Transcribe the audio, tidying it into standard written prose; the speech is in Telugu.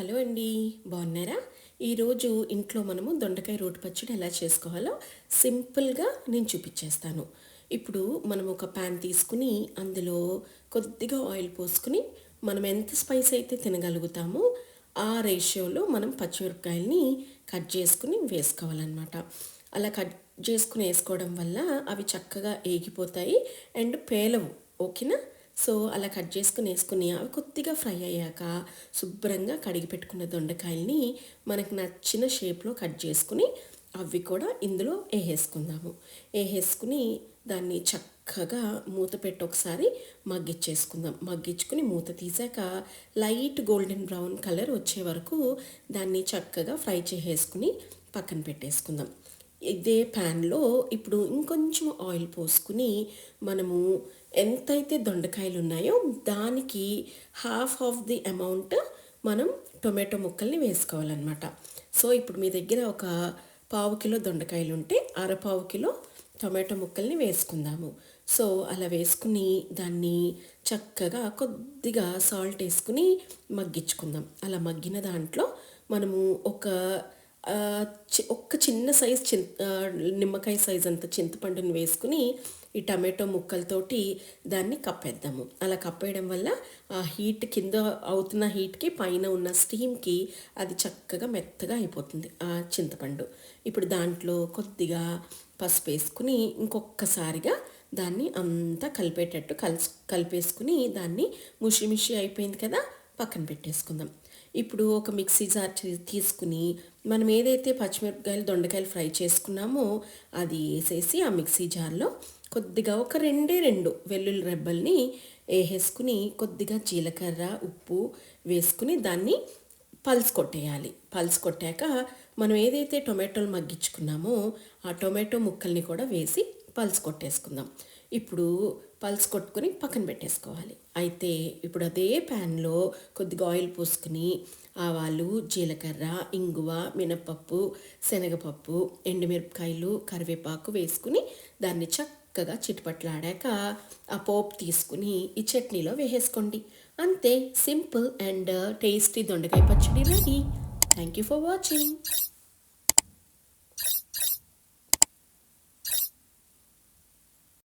హలో అండి, బాగున్నారా? ఈరోజు ఇంట్లో మనము దొండకాయ రోటి పచ్చడి ఎలా చేసుకోవాలో సింపుల్గా నేను చూపించేస్తాను. ఇప్పుడు మనం ఒక ప్యాన్ తీసుకుని అందులో కొద్దిగా ఆయిల్ పోసుకుని మనం ఎంత స్పైస్ అయితే తినగలుగుతామో ఆ రేషియోలో మనం పచ్చిమిరపకాయల్ని కట్ చేసుకుని వేసుకోవాలన్నమాట. అలా కట్ చేసుకుని వేసుకోవడం వల్ల అవి చక్కగా ఏగిపోతాయి అండ్ పేలవు. ఓకేనా? సో అలా కట్ చేసుకుని వేసుకుని అవి కొద్దిగా ఫ్రై అయ్యాక శుభ్రంగా కడిగి పెట్టుకున్న దొండకాయల్ని మనకు నచ్చిన షేప్లో కట్ చేసుకుని అవి కూడా ఇందులో వేసేసుకుందాము. వేసేసుకుని దాన్ని చక్కగా మూత పెట్టి ఒకసారి మగ్గిచ్చేసుకుందాం. మగ్గించుకుని మూత తీసాక లైట్ గోల్డెన్ బ్రౌన్ కలర్ వచ్చే వరకు దాన్ని చక్కగా ఫ్రై చేసేసుకుని పక్కన పెట్టేసుకుందాం. ఇదే ప్యాన్లో ఇప్పుడు ఇంకొంచెం ఆయిల్ పోసుకుని మనము ఎంతైతే దొండకాయలు ఉన్నాయో దానికి హాఫ్ ఆఫ్ ది అమౌంట్ మనం టొమాటో ముక్కల్ని వేసుకోవాలన్నమాట. సో ఇప్పుడు మీ దగ్గర ఒక పావు కిలో దొండకాయలు ఉంటే అరపావు కిలో టొమాటో ముక్కల్ని వేసుకుందాము. సో అలా వేసుకుని దాన్ని చక్కగా కొద్దిగా సాల్ట్ వేసుకుని మగ్గించుకుందాం. అలా మగ్గిన దాంట్లో మనము ఒక్క చిన్న సైజ్ నిమ్మకాయ సైజ్ అంత చింతపండుని వేసుకుని ఈ టమాటో ముక్కలతోటి దాన్ని కప్పేద్దాము. అలా కప్పేయడం వల్ల ఆ హీట్ కింద అవుతున్న హీట్కి పైన ఉన్న స్టీమ్కి అది చక్కగా మెత్తగా అయిపోతుంది ఆ చింతపండు. ఇప్పుడు దాంట్లో కొద్దిగా పసుపు వేసుకుని ఇంకొకసారిగా దాన్ని అంతా కలిపేటట్టు కలిపేసుకుని దాన్ని ముషి అయిపోయింది కదా, పక్కన పెట్టేసుకుందాం. ఇప్పుడు ఒక మిక్సీ జార్ తీసుకుని మనం ఏదైతే పచ్చిమిరపకాయలు దొండకాయలు ఫ్రై చేసుకున్నామో అది వేసేసి ఆ మిక్సీ జార్లో కొద్దిగా ఒక రెండు వెల్లుల్లి రెబ్బల్ని వేసేసుకుని కొద్దిగా జీలకర్ర ఉప్పు వేసుకుని దాన్ని పల్స్ కొట్టేయాలి. పల్స్ కొట్టాక మనం ఏదైతే టొమాటోలు మగ్గించుకున్నామో ఆ టొమాటో ముక్కల్ని కూడా వేసి పల్స్ కొట్టేసుకుందాం. ఇప్పుడు పల్స్ కొట్టుకుని పక్కన పెట్టేసుకోవాలి. అయితే ఇప్పుడు అదే ప్యాన్లో కొద్దిగా ఆయిల్ పోసుకుని ఆవాలు జీలకర్ర ఇంగువ మినపప్పు శనగపప్పు ఎండుమిరపకాయలు కరివేపాకు వేసుకుని దాన్ని చక్కగా చిటపట్లాడాక ఆ పోపు తీసుకుని ఈ చట్నీలో వేసేసుకోండి. అంతే, సింపుల్ అండ్ టేస్టీ దొండకాయ పచ్చడి ready. Thank you for watching.